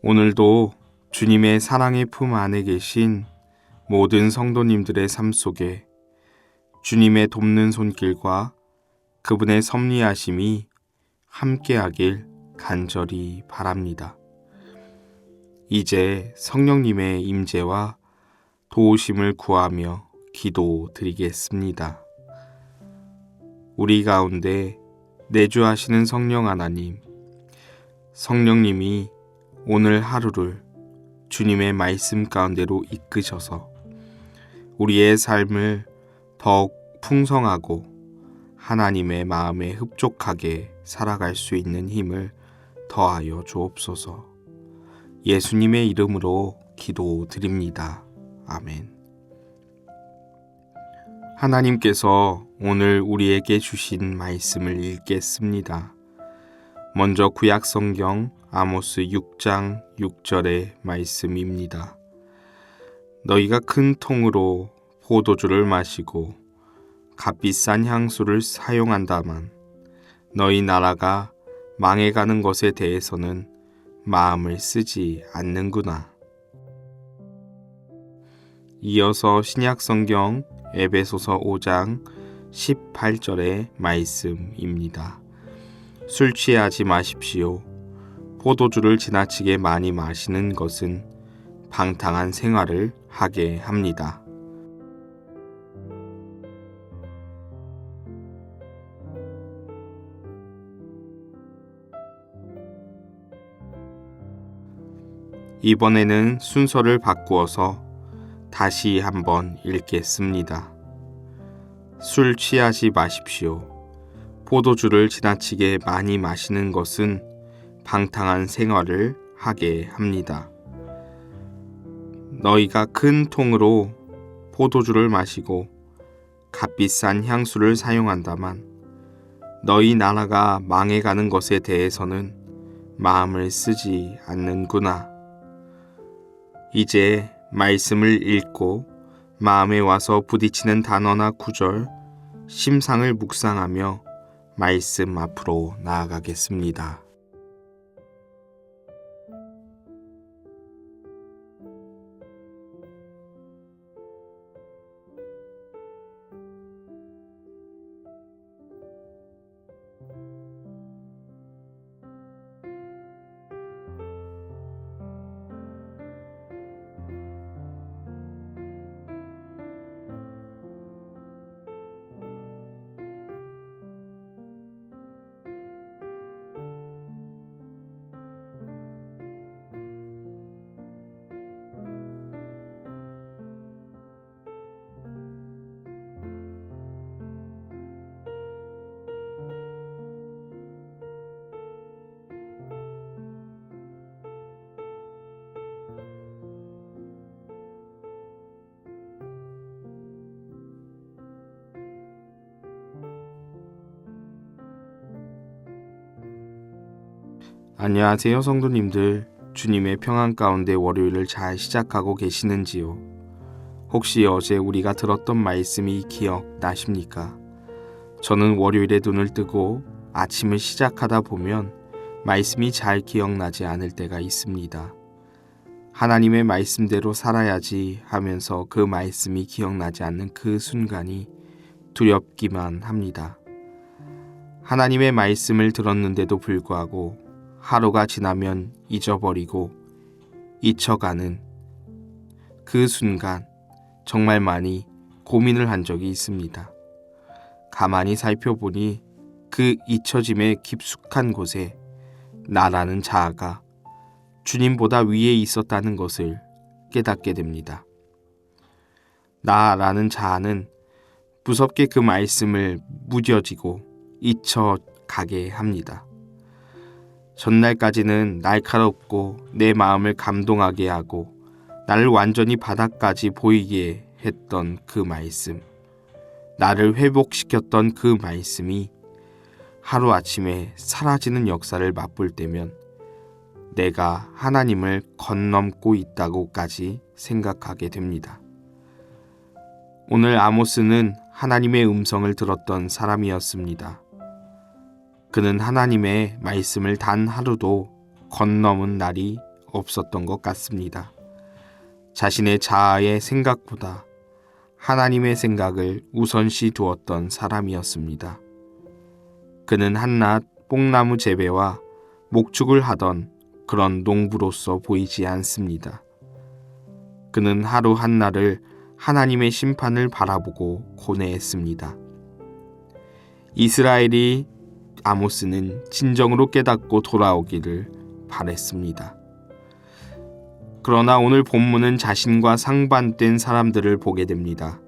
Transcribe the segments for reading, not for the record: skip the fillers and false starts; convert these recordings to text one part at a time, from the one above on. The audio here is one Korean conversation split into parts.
오늘도 주님의 사랑의 품 안에 계신 모든 성도님들의 삶 속에 주님의 돕는 손길과 그분의 섭리하심이 함께하길 간절히 바랍니다. 이제 성령님의 임재와 도우심을 구하며 기도드리겠습니다. 우리 가운데 내주하시는 성령 하나님, 성령님이 오늘 하루를 주님의 말씀 가운데로 이끄셔서 우리의 삶을 더욱 풍성하고 하나님의 마음에 흡족하게 살아갈 수 있는 힘을 더하여 주옵소서. 예수님의 이름으로 기도드립니다. 아멘. 하나님께서 오늘 우리에게 주신 말씀을 읽겠습니다. 먼저 구약성경 아모스 6장 6절의 말씀입니다. 너희가 큰 통으로 포도주를 마시고 값비싼 향수를 사용한다만 너희 나라가 망해가는 것에 대해서는 마음을 쓰지 않는구나. 이어서 신약성경 에베소서 5장 18절의 말씀입니다. 술 취하지 마십시오. 포도주를 지나치게 많이 마시는 것은 방탕한 생활을 하게 합니다. 이번에는 순서를 바꾸어서 다시 한번 읽겠습니다. 술 취하지 마십시오. 포도주를 지나치게 많이 마시는 것은 방탕한 생활을 하게 합니다. 너희가 큰 통으로 포도주를 마시고 값비싼 향수를 사용한다만 너희 나라가 망해가는 것에 대해서는 마음을 쓰지 않는구나. 이제 말씀을 읽고 마음에 와서 부딪히는 단어나 구절, 심상을 묵상하며 말씀 앞으로 나아가겠습니다. 안녕하세요 성도님들. 주님의 평안 가운데 월요일을 잘 시작하고 계시는지요? 혹시 어제 우리가 들었던 말씀이 기억나십니까? 저는 월요일에 눈을 뜨고 아침을 시작하다 보면 말씀이 잘 기억나지 않을 때가 있습니다. 하나님의 말씀대로 살아야지 하면서 그 말씀이 기억나지 않는 그 순간이 두렵기만 합니다. 하나님의 말씀을 들었는데도 불구하고 하루가 지나면 잊어버리고 잊혀가는 그 순간 정말 많이 고민을 한 적이 있습니다. 가만히 살펴보니 그 잊혀짐의 깊숙한 곳에 나라는 자아가 주님보다 위에 있었다는 것을 깨닫게 됩니다. 나라는 자아는 무섭게 그 말씀을 무뎌지고 잊혀가게 합니다. 전날까지는 날카롭고 내 마음을 감동하게 하고 나를 완전히 바닥까지 보이게 했던 그 말씀, 나를 회복시켰던 그 말씀이 하루아침에 사라지는 역사를 맛볼 때면 내가 하나님을 건넘고 있다고까지 생각하게 됩니다. 오늘 아모스는 하나님의 음성을 들었던 사람이었습니다. 그는 하나님의 말씀을 단 하루도 건넘은 날이 없었던 것 같습니다. 자신의 자아의 생각보다 하나님의 생각을 우선시 두었던 사람이었습니다. 그는 한낱 뽕나무 재배와 목축을 하던 그런 농부로서 보이지 않습니다. 그는 하루 한날을 하나님의 심판을 바라보고 고뇌했습니다. 이스라엘이 아모스는 진정으로 깨닫고 돌아오기를 바랬습니다. 그러나 오늘 본문은 자신과 상반된 사람들을 보게 됩니다.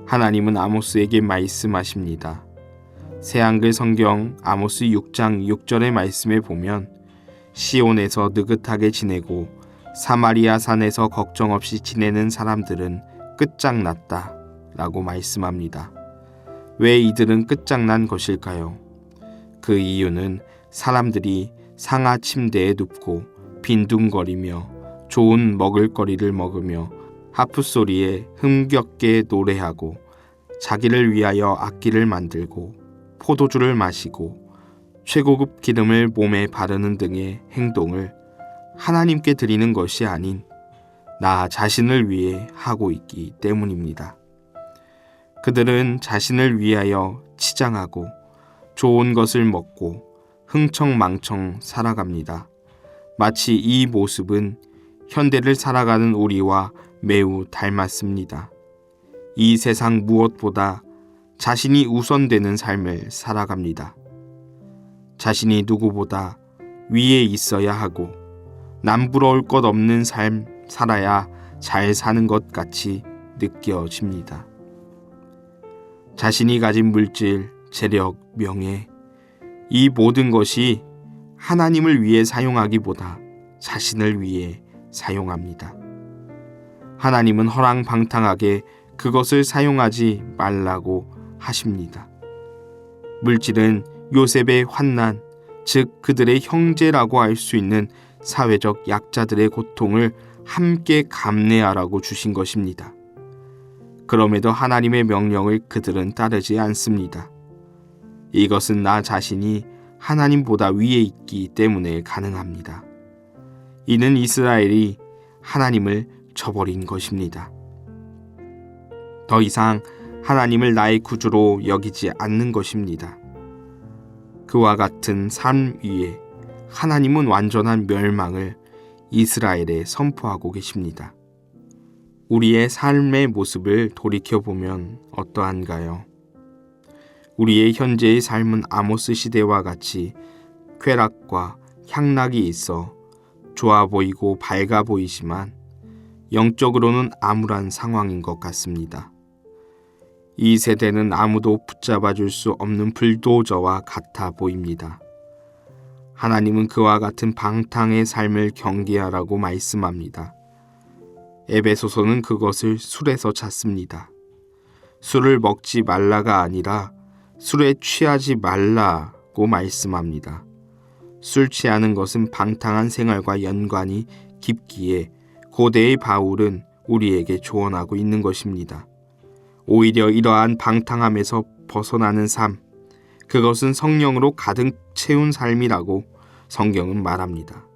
하나님은 아모스에게 말씀하십니다. 새한글 성경 아모스 6장 6절의 말씀에 보면 시온에서 느긋하게 지내고 사마리아 산에서 걱정 없이 지내는 사람들은 끝장났다 라고 말씀합니다. 왜 이들은 끝장난 것일까요? 그 이유는 사람들이 상하 침대에 눕고 빈둥거리며 좋은 먹을거리를 먹으며 하프 소리에 흥겹게 노래하고 자기를 위하여 악기를 만들고 포도주를 마시고 최고급 기름을 몸에 바르는 등의 행동을 하나님께 드리는 것이 아닌 나 자신을 위해 하고 있기 때문입니다. 그들은 자신을 위하여 치장하고 좋은 것을 먹고 흥청망청 살아갑니다. 마치 이 모습은 현대를 살아가는 우리와 매우 닮았습니다. 이 세상 무엇보다 자신이 우선되는 삶을 살아갑니다. 자신이 누구보다 위에 있어야 하고 남부러울 것 없는 삶 살아야 잘 사는 것 같이 느껴집니다. 자신이 가진 물질, 재력, 명예, 이 모든 것이 하나님을 위해 사용하기보다 자신을 위해 사용합니다. 하나님은 허랑방탕하게 그것을 사용하지 말라고 하십니다. 물질은 요셉의 환난, 즉 그들의 형제라고 할 수 있는 사회적 약자들의 고통을 함께 감내하라고 주신 것입니다. 그럼에도 하나님의 명령을 그들은 따르지 않습니다. 이것은 나 자신이 하나님보다 위에 있기 때문에 가능합니다. 이는 이스라엘이 하나님을 저버린 것입니다. 더 이상 하나님을 나의 구주로 여기지 않는 것입니다. 그와 같은 삶 위에 하나님은 완전한 멸망을 이스라엘에 선포하고 계십니다. 우리의 삶의 모습을 돌이켜보면 어떠한가요? 우리의 현재의 삶은 아모스 시대와 같이 쾌락과 향락이 있어 좋아 보이고 밝아 보이지만 영적으로는 암울한 상황인 것 같습니다. 이 세대는 아무도 붙잡아줄 수 없는 불도저와 같아 보입니다. 하나님은 그와 같은 방탕의 삶을 경계하라고 말씀합니다. 에베소서는 그것을 술에서 찾습니다. 술을 먹지 말라가 아니라 술에 취하지 말라고 말씀합니다. 술 취하는 것은 방탕한 생활과 연관이 깊기에 고대의 바울은 우리에게 조언하고 있는 것입니다. 오히려 이러한 방탕함에서 벗어나는 삶, 그것은 성령으로 가득 채운 삶이라고 성경은 말합니다.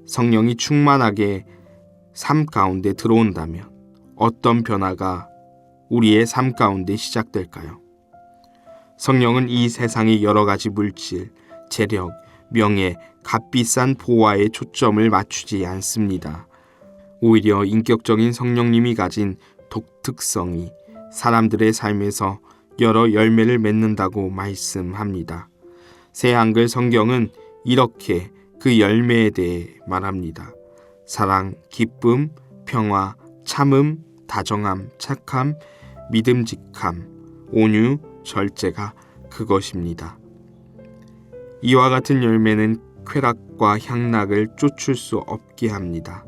성령이 충만하게 삶 가운데 들어온다면 어떤 변화가 우리의 삶 가운데 시작될까요? 성령은 이 세상의 여러 가지 물질, 재력, 명예, 값비싼 보화에 초점을 맞추지 않습니다. 오히려 인격적인 성령님이 가진 독특성이 사람들의 삶에서 여러 열매를 맺는다고 말씀합니다. 새 한글 성경은 이렇게 그 열매에 대해 말합니다. 사랑, 기쁨, 평화, 참음, 다정함, 착함, 믿음직함, 온유, 절제가 그것입니다. 이와 같은 열매는 쾌락과 향락을 쫓을 수 없게 합니다.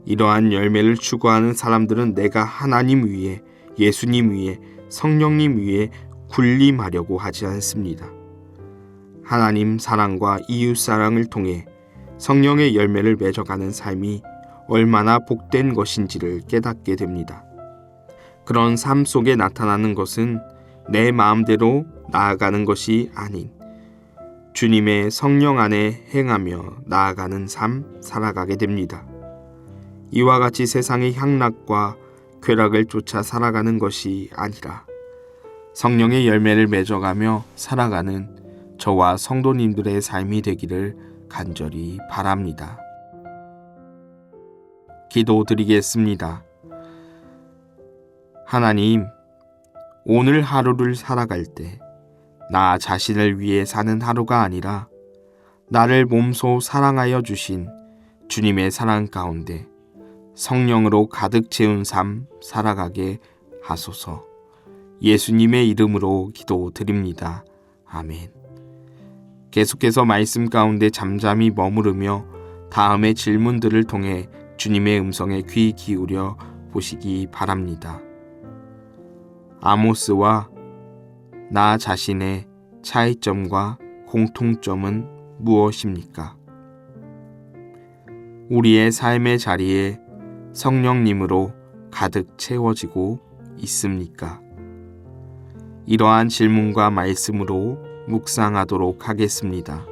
이러한 열매를 추구하는 사람들은 내가 하나님 위에, 예수님 위에, 성령님 위에 군림하려고 하지 않습니다. 하나님 사랑과 이웃 사랑을 통해 성령의 열매를 맺어가는 삶이 얼마나 복된 것인지를 깨닫게 됩니다. 그런 삶 속에 나타나는 것은 내 마음대로 나아가는 것이 아닌 주님의 성령 안에 행하며 나아가는 삶 살아가게 됩니다. 이와 같이 세상의 향락과 쾌락을 쫓아 살아가는 것이 아니라 성령의 열매를 맺어가며 살아가는 저와 성도님들의 삶이 되기를 간절히 바랍니다. 기도드리겠습니다. 하나님, 오늘 하루를 살아갈 때 나 자신을 위해 사는 하루가 아니라 나를 몸소 사랑하여 주신 주님의 사랑 가운데 성령으로 가득 채운 삶 살아가게 하소서. 예수님의 이름으로 기도드립니다. 아멘. 계속해서 말씀 가운데 잠잠히 머무르며 다음의 질문들을 통해 주님의 음성에 귀 기울여 보시기 바랍니다. 아모스와 나 자신의 차이점과 공통점은 무엇입니까? 우리의 삶의 자리에 성령님으로 가득 채워지고 있습니까? 이러한 질문과 말씀으로 묵상하도록 하겠습니다.